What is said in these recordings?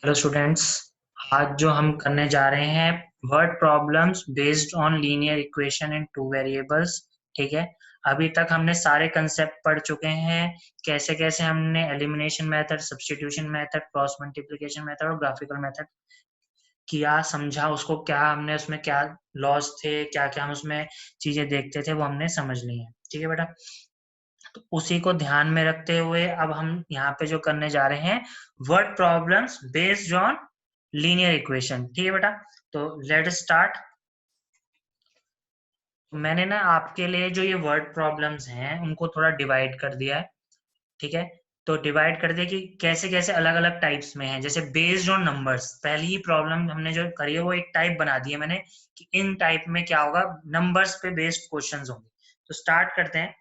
Hello students. आज जो हम करने जा रहे हैं word problems based on linear equation in two variables. ठीक है। अभी तक हमने सारे कंसेप्ट पढ़ चुके हैं। कैसे कैसे हमने elimination method, substitution method, cross multiplication method और ग्राफिकल मेथड किया, समझा उसको, क्या हमने उसमें क्या लॉस थे, क्या क्या हम उसमें चीजें देखते थे, वो हमने समझ ली है। ठीक है बेटा। तो उसी को ध्यान में रखते हुए अब हम यहाँ पे जो करने जा रहे हैं word problems based on linear equation. ठीक है बेटा। तो लेट स्टार्ट। मैंने ना आपके लिए जो ये वर्ड प्रॉब्लम्स हैं उनको थोड़ा डिवाइड कर दिया है। ठीक है। तो डिवाइड कर दिया कि कैसे कैसे अलग अलग टाइप्स में है। जैसे बेस्ड ऑन नंबर्स, पहली ही प्रॉब्लम हमने जो करी है वो एक टाइप बना दी है मैंने कि इन टाइप में क्या होगा, नंबर्स पे बेस्ड क्वेश्चंस होंगे। तो स्टार्ट करते हैं।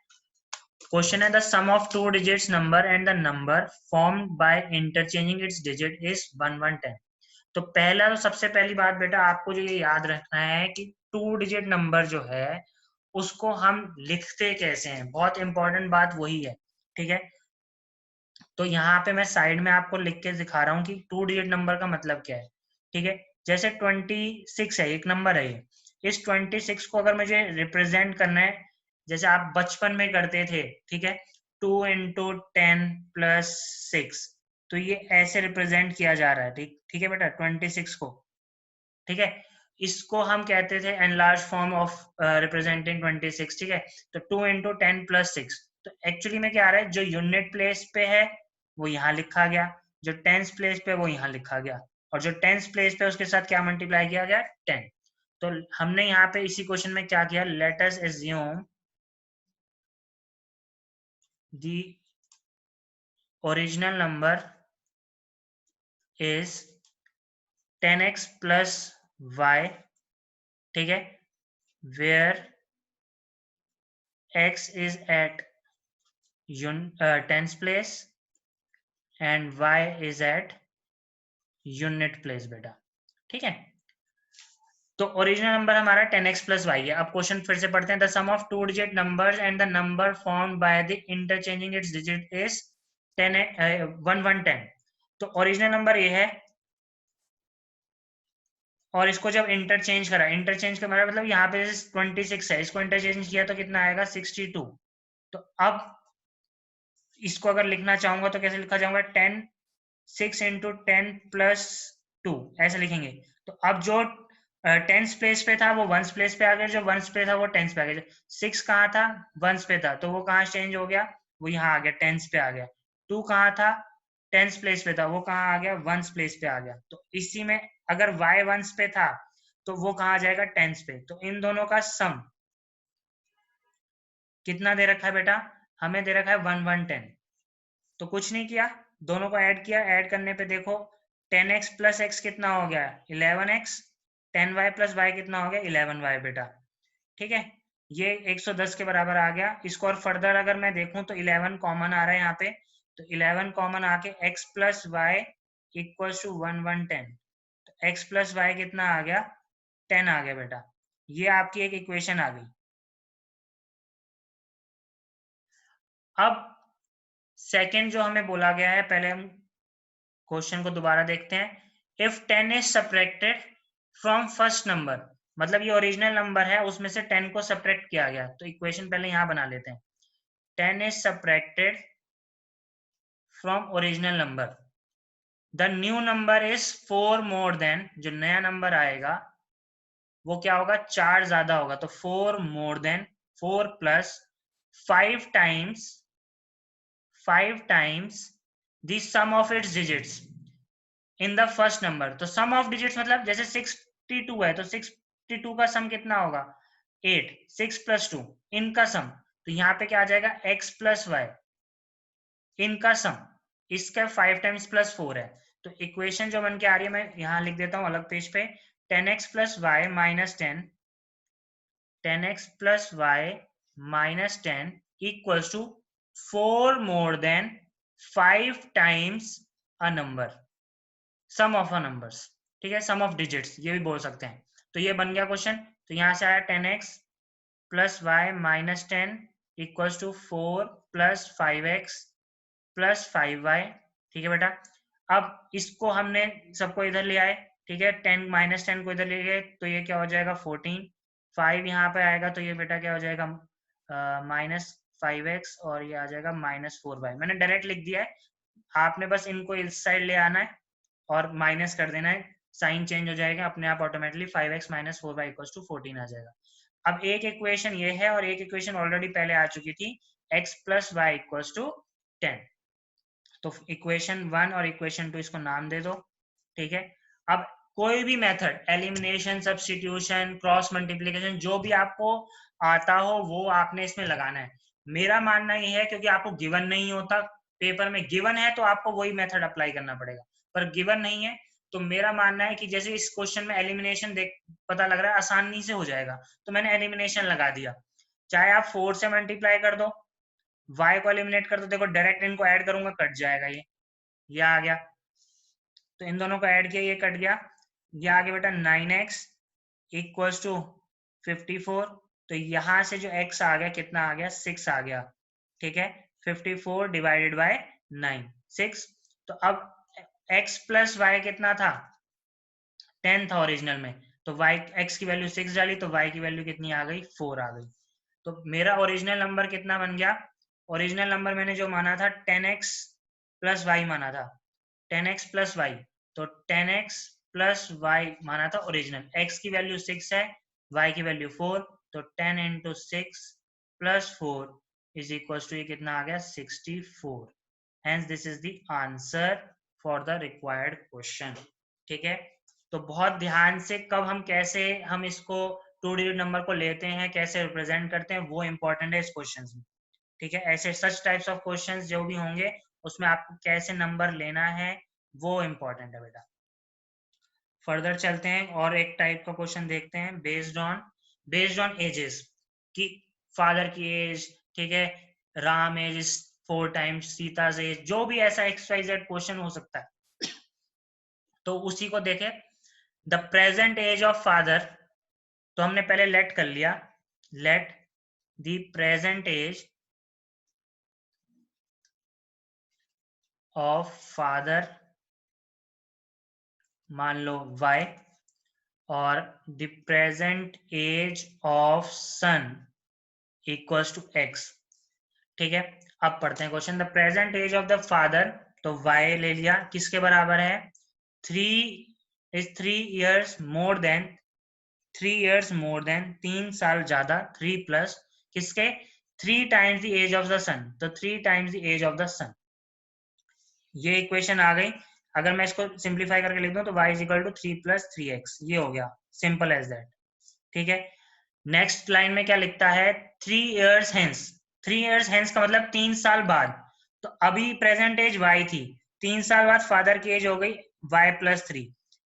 क्वेश्चन है the sum of two digits number and the number formed by interchanging its digit is 1 1 10। तो पहला, तो सबसे पहली बात बेटा आपको जो ये याद रखना है कि टू डिजिट नंबर जो है उसको हम लिखते कैसे हैं। बहुत इंपॉर्टेंट बात वही है। ठीक है। तो यहाँ पे मैं साइड में आपको लिख के दिखा रहा हूँ कि टू डिजिट नंबर का मतलब क्या है। ठीक है। जैसे 26 है, एक नंबर है ये। इस 26 को अगर मुझे रिप्रेजेंट करना है जैसे आप बचपन में करते थे, ठीक है, 2 × 10 + 6, तो ये ऐसे रिप्रेजेंट किया जा रहा है। ठीक ठीक है बेटा, 26 को। ठीक है। इसको हम कहते थे एनलार्ज फॉर्म ऑफ रिप्रेजेंटिंग 26। ठीक है। तो 2 × 10 + 6, तो एक्चुअली में क्या आ रहा है, जो यूनिट प्लेस पे है वो यहाँ लिखा गया, जो टेंस प्लेस पे वो यहाँ लिखा गया, और जो टेंस प्लेस पे उसके साथ क्या मल्टीप्लाई किया गया, 10। तो हमने यहाँ पे इसी क्वेश्चन में क्या किया, let us assume the original number is 10x + y। ठीक है। Where x is at tens place and y is at unit place बेटा। ठीक है। तो ओरिजिनल नंबर हमारा 10x + y है। अब क्वेश्चन फिर से पढ़ते हैं। The sum of two digit numbers and the number formed by the interchanging its digit is 10 1 1 10। तो ओरिजिनल नंबर ये है, और इसको जब इंटरचेंज करा, इंटरचेंज का मतलब यहाँ पे 26 है, इसको इंटरचेंज किया तो कितना आएगा, 62। तो अब इसको अगर लिखना चाहूंगा तो कैसे लिखा जाऊंगा, 6 × 10 + 2 ऐसे लिखेंगे। तो अब जो टेंस प्लेस पे था वो वंस प्लेस पे आ गया, जो वंस पे था वो टेंस पे आ गया। 6 कहाँ था, वंस पे था, तो वो कहाँ चेंज हो गया, वो यहाँ आ गया, टेंस पे आ गया। 2 कहाँ था, टेंस प्लेस पे था, वो कहाँ आ गया, वंस प्लेस पे आ गया। तो इसी में अगर y वंस पे था तो वो कहाँ जाएगा, टेंस पे। तो इन दोनों का सम कितना दे रखा है बेटा, हमें दे रखा है 1 1 10। तो कुछ नहीं किया, दोनों को ऐड किया। ऐड करने पे देखो 10x + x कितना हो गया, 11x। 10y + y कितना हो गया, 11y बेटा। ठीक है। ये 110 के बराबर आ गया। इसको और फर्दर अगर मैं देखूं तो 11 कॉमन आ रहा है यहाँ पे। तो 11 कॉमन आके x + y = 1 1 10। तो x + y कितना आ गया, 10 आ गया बेटा। ये आपकी एक इक्वेशन आ गई। अब सेकंड जो हमें बोला गया है, पहले हम क्वेश्चन को दोबारा देखते हैं। If 10 is subtracted from first number, मतलब ये ओरिजिनल नंबर है, उसमें से 10 को सब्ट्रैक्ट किया गया। तो इक्वेशन पहले यहां बना लेते हैं। 10 is subtracted from original number, the new number is 4 more then, जो नया नंबर आएगा वो क्या होगा, 4 ज्यादा होगा। तो 4 more than, 4 plus 5 times, 5 times the sum of its digits in the first number. तो सम ऑफ डिजिट्स मतलब जैसे 62 है तो 62 का सम कितना होगा, 8। 6 + 2 इनका सम, तो यहाँ पे क्या आ जाएगा, x + y इनका सम। इसका 5 टाइम्स +4 है। तो इक्वेशन जो बन के आ रही है, मैं यहाँ लिख देता हूँ अलग पेज पे। 10x + y - 10, 10x + y - 10 equals to 4 more than 5 times a number, sum of a numbers. ठीक है, सम ऑफ डिजिट्स ये भी बोल सकते हैं। तो ये बन गया क्वेश्चन। तो यहां से आया 10x + y - 10 = 4 + 5x + 5y। ठीक है बेटा। अब इसको हमने सबको इधर ले आए, ठीक है, 10 -10 को इधर ले गए तो ये क्या हो जाएगा 14, 5 यहाँ पे आएगा तो ये बेटा क्या हो जाएगा -5x और ये आ जाएगा -4y। मैंने डायरेक्ट लिख दिया है, आपने बस इनको इस साइड ले आना है और माइनस कर देना है, साइन चेंज हो जाएगा अपने आप ऑटोमेटिकली, 5x - 4y = 14 आ जाएगा। अब एक इक्वेशन ये है और एक इक्वेशन ऑलरेडी पहले आ चुकी थी, x + y = 10। तो इक्वेशन 1 और इक्वेशन 2 इसको नाम दे दो, ठीक है। अब कोई भी method, elimination, substitution, cross multiplication, जो भी आपको आता हो वो आपने इसमें लगाना है। मेरा मानना ये है क्योंकि आपको गिवन नहीं होता, पेपर में गिवन है तो आपको वही मेथड अप्लाई करना पड़ेगा, पर गिवन नहीं है तो मेरा मानना है कि जैसे इस क्वेश्चन में एलिमिनेशन देख पता लग रहा है आसानी से हो जाएगा, तो मैंने एलिमिनेशन लगा दिया। चाहे आप 4 से मल्टीप्लाई कर दो, y को एलिमिनेट कर दो, देखो डायरेक्ट इनको ऐड करूंगा कट जाएगा, ये आ गया, तो इन दोनों को ऐड किया, ये कट गया, ये आ गया बेटा 9x = 54। तो यहां से जो x आ गया कितना आ गया 6 आ गया, ठीक है, 54 डिवाइडेड बाय 9 6। तो अब x + y कितना था 10 था ओरिजिनल में, तो y x की वैल्यू 6 डाली तो y की वैल्यू कितनी आ गई 4 आ गई। तो मेरा ओरिजिनल नंबर कितना बन गया, ओरिजिनल नंबर मैंने जो माना था 10x + y माना था, 10x + y, तो 10x + y माना था ओरिजिनल, x की वैल्यू 6 है, y की वैल्यू 4, तो 10 × 6 + 4 = ये कितना आ गया 64। Hence this is the answer for the required question, ठीक है। तो बहुत ध्यान से कब हम कैसे हम इसको 2 डिजिट नंबर को लेते हैं, कैसे रिप्रेजेंट करते हैं, वो इंपॉर्टेंट है इस क्वेश्चन में, ठीक है। ऐसे सच टाइप्स ऑफ क्वेश्चंस जो भी होंगे उसमें आपको कैसे नंबर लेना है वो इम्पोर्टेंट है बेटा। फर्दर चलते हैं और एक टाइप का क्वेश्चन देखते हैं, बेस्ड ऑन एजेस, कि फादर की एज, ठीक है, Ram age is 4 times Sita age, जो भी ऐसा XYZ क्वेश्चन हो सकता है, तो उसी को देखें। The present age of father, तो हमने पहले लेट कर लिया, let the present age of father मान लो y और the present age of son = x, ठीक है। अब पढ़ते हैं question, the present age of the father, तो y ले लिया, किसके बराबर है 3 years more than 3 साल ज्यादा, 3 प्लस किसके 3 times the age of the sun, तो 3 times the age of the sun, ये इक्वेशन आ गई। अगर मैं इसको सिंप्लीफाई करके लिख दूं तो y = 3 + 3x, ये हो गया, सिंपल एज दैट, ठीक है। नेक्स्ट लाइन में क्या लिखता है 3 years hence, 3 years hence का मतलब 3 साल बाद, तो अभी प्रेजेंट एज y थी, 3 साल बाद फादर की एज हो गई y + 3,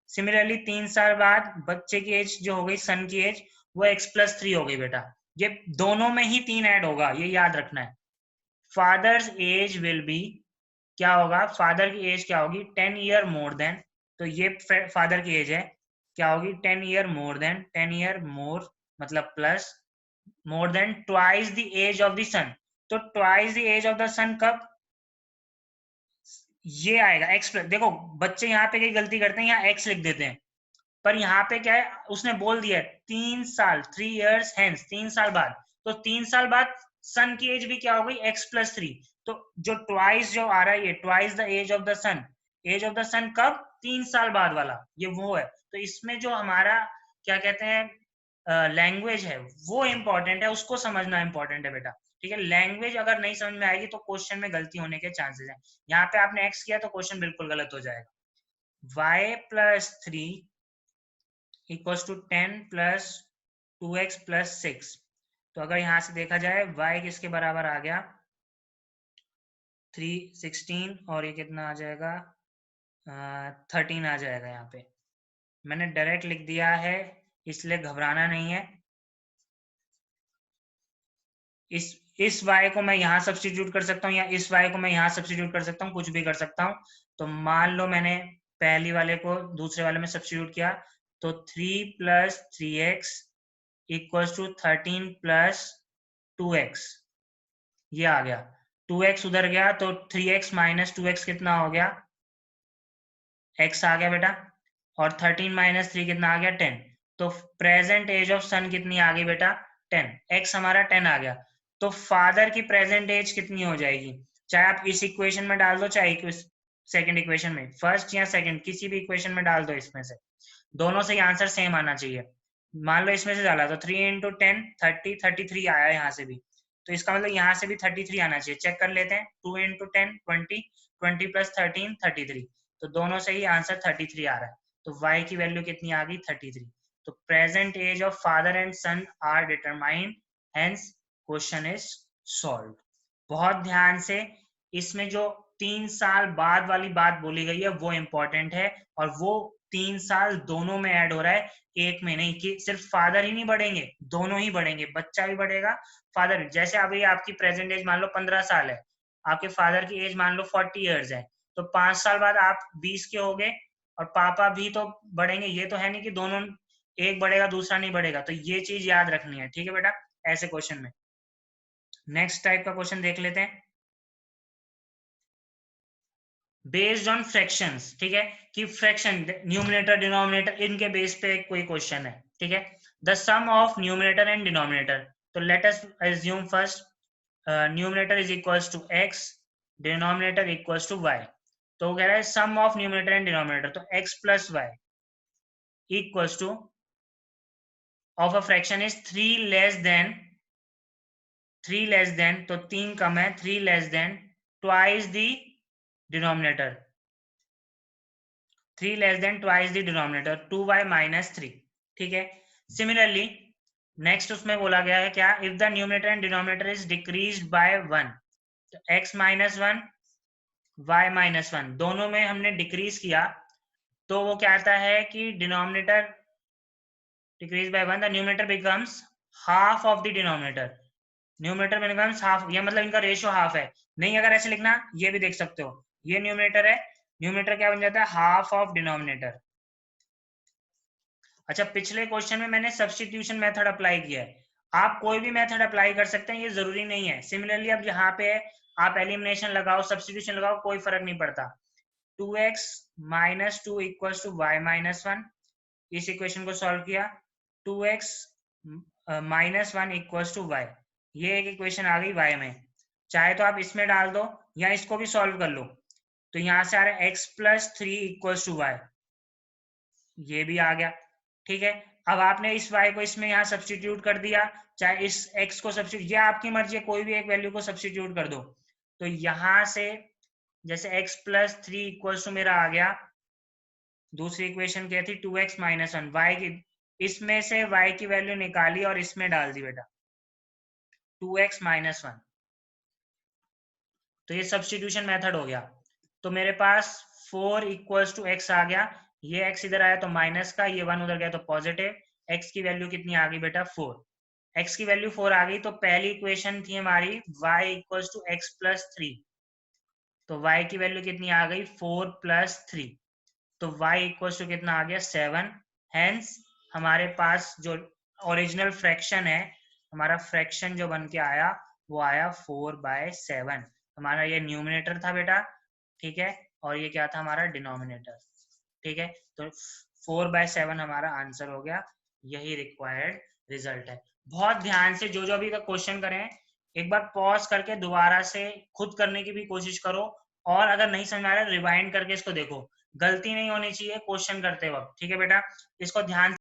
सिमिलरली 3 साल बाद बच्चे की एज जो हो गई सन की एज वो x + 3 हो गई बेटा, ये दोनों में ही 3 ऐड होगा, ये याद रखना है। फादर्स एज विल बी, क्या होगा फादर की एज क्या होगी 10 year more than, तो ये फादर की एज है, क्या होगी 10 year more than, 10 year more मतलब plus, more than twice the age of the son, तो twice the age of the son कब, ये आएगा x प्लस, देखो बच्चे यहाँ पे कई गलती करते हैं, यहाँ x लिख देते हैं, पर यहाँ पे क्या है उसने बोल दिया 3 साल 3 years hence, 3 साल बाद, तो 3 साल बाद सन की एज भी क्या हो गई x + 3, तो जो ट्वाइस जो आ रहा है ये twice the age of the son, age of the son कब 3 साल बाद वाला, ये वो है। तो इसमें जो हमारा क्या कहते हैं लैंग्वेज है वो इम्पोर्टेंट है, उसको समझना इम्पोर्टेंट है बेटा, ठीक है। लैंग्वेज अगर नहीं समझ में आएगी तो क्वेश्चन में गलती होने के चांसेस हैं। यहाँ पे आपने x किया तो क्वेश्चन बिल्कुल गलत हो जाएगा। y + 3 = 10 + 2x + 6, तो अगर यहां से देखा जाए y किसके बराबर आ गया 16, और ये कितना आ जाएगा 13 आ जाएगा। यहाँ पे मैंने डायरेक्ट लिख दिया है इसलिए घबराना नहीं है, इस y को मैं यहाँ सब्स्टिट्यूट कर सकता हूँ या इस y को मैं यहाँ सब्स्टिट्यूट कर सकता हूँ, कुछ भी कर सकता हूँ। तो मान लो मैंने पहली वाले को दूसरे वाले में सब्स्टिट्यूट किया, तो 3 + 3x = 13 + 2x, ये आ गया, 2x उधर गया तो 3x - 2x कितना हो गया x आ गया बेटा, और 13 माइनस 3 कितना आ गया 10। तो प्रेजेंट एज ऑफ सन कितनी आ गई बेटा 10, x हमारा 10 आ गया। तो फादर की प्रेजेंट एज कितनी हो जाएगी, चाहे आप इस इक्वेशन में डाल दो चाहे सेकंड इक्वेशन में, फर्स्ट या सेकंड किसी भी इक्वेशन में डाल दो, इसमें से दोनों से आंसर सेम आना चाहिए। मान लो इसमें से डाला तो 3 इंटू 10 30, 33 आया यहाँ से भी, तो इसका मतलब यहाँ से भी 33 आना चाहिए। चेक कर लेते हैं, 2 इंटू 10 20, 20 प्लस 13 33, तो दोनों से ही आंसर 33 आ रहा है। तो y की वैल्यू कितनी आ गई 33। तो present age of father and son are determined, hence question is solve. बहुत ध्यान से, इसमें जो 3 साल बाद वाली बात बोली गई है वो इंपॉर्टेंट है, और वो 3 साल दोनों में ऐड हो रहा है, एक में नहीं कि सिर्फ फादर ही नहीं बढ़ेंगे, दोनों ही बढ़ेंगे, बच्चा भी बढ़ेगा फादर भी। जैसे अभी आपकी प्रेजेंट एज मान लो 15 साल है, आपके फादर की एज मान लो 40 इयर्स है, तो 5 साल बाद आप 20 के हो गए और पापा भी तो बढ़ेंगे। ये तो है नहीं कि दोनों एक बढ़ेगा दूसरा नहीं बढ़ेगा, तो ये चीज याद रखनी है, ठीक है बेटा, ऐसे क्वेश्चन में। नेक्स्ट टाइप का क्वेश्चन देख लेते हैं, बेस्ड ऑन फ्रैक्शंस, ठीक है, कि फ्रैक्शन न्यूमरेटर डिनोमिनेटर इनके बेस पे कोई क्वेश्चन है, ठीक है। The sum of numerator and denominator, तो let us assume first numerator is equals to x, denominator equals to y। तो कह रहा है sum of numerator and denominator, तो x plus y equals to of a fraction is 3 less than, तो 3 कम है, 3 less than twice the denominator, 3 less than twice the denominator 2y minus 3, ठीक है। सिमिलरली नेक्स्ट उसमें बोला गया है क्या, if the numerator and denominator is decreased bye 1, तो x माइनस 1 y माइनस 1 दोनों में हमने डिक्रीज किया, तो वो क्या आता है कि denominator decrease by 1, the numerator becomes half of the denominator, numerator becomes half, या मतलब इनका रेशियो हाफ है। नहीं अगर ऐसे लिखना, ये भी देख सकते हो, ये न्यूमरेटर है, न्यूमरेटर क्या बन जाता है हाफ ऑफ डिनोमिनेटर। अच्छा, पिछले क्वेश्चन में मैंने सब्स्टिट्यूशन मेथड अप्लाई किया है, आप कोई भी मेथड अप्लाई कर सकते हैं, ये जरूरी नहीं है। सिमिलरली अब यहाँ पे आप एलिमिनेशन लगाओ सब्स्टिट्यूशन लगाओ, कोई फर्क नहीं पड़ता। 2x minus 2 equals to y minus 1, इस इक्वेशन को सॉल्व किया, 2x minus 1 equals to y, ये एक इक्वेशन आ गई y में। चाहे तो आप इसमें डाल दो या इसको भी सॉल्व कर लो, तो यहाँ से आ रहा है x plus 3 equals to y, ये भी आ गया, ठीक है। अब आपने इस y को इसमें यहाँ सब्स्टिट्यूट कर दिया, चाहे इस x को सब्स्टिट्यूट, ये आपकी मर्जी है, कोई भी एक वैल्यू को सब्स्टिट्यूट कर दो। तो यहाँ से जैसे x प्लस 3 इक्वल्स टू मेरा आ गया, दूसरी इक्वेशन क्या थी 2x माइनस 1, y की, इसमें से y की वैल्यू निकाली और इसमें डाल दी बेटा 2x माइनस 1, तो ये सब्स्टिट्यूशन मेथड हो गया। तो मेरे पास 4 इक्वल्स टू x आ गया, ये x इधर आया तो माइनस का, ये 1 उधर गया तो पॉजिटिव, x की वैल्यू कितनी आ गई बेटा 4, x की वैल्यू 4 आ गई। तो पहली इक्वेशन थी हमारी y equals to x plus 3, तो y की वैल्यू कितनी आ गई 4 प्लस 3, तो y इक्वल्स टू कितना आ गया 7। हेंस हमारे पास जो ओरिजिनल फ्रैक्शन है, हमारा फ्रैक्शन जो बन के आया वो आया 4/7, हमारा ये न्यूमिनेटर था बेटा, ठीक है, और ये क्या था हमारा डिनोमिनेटर, ठीक है। तो 4/7 हमारा आंसर हो गया, यही रिक्वायर्ड रिजल्ट है। बहुत ध्यान से जो जो अभी तक क्वेश्चन करें, एक बार पॉज करके दोबारा से खुद करने की भी कोशिश करो, और अगर नहीं समझ आ रहा है रिवाइंड करके इसको देखो, गलती नहीं होनी चाहिए क्वेश्चन करते वक्त, ठीक है बेटा, इसको ध्यान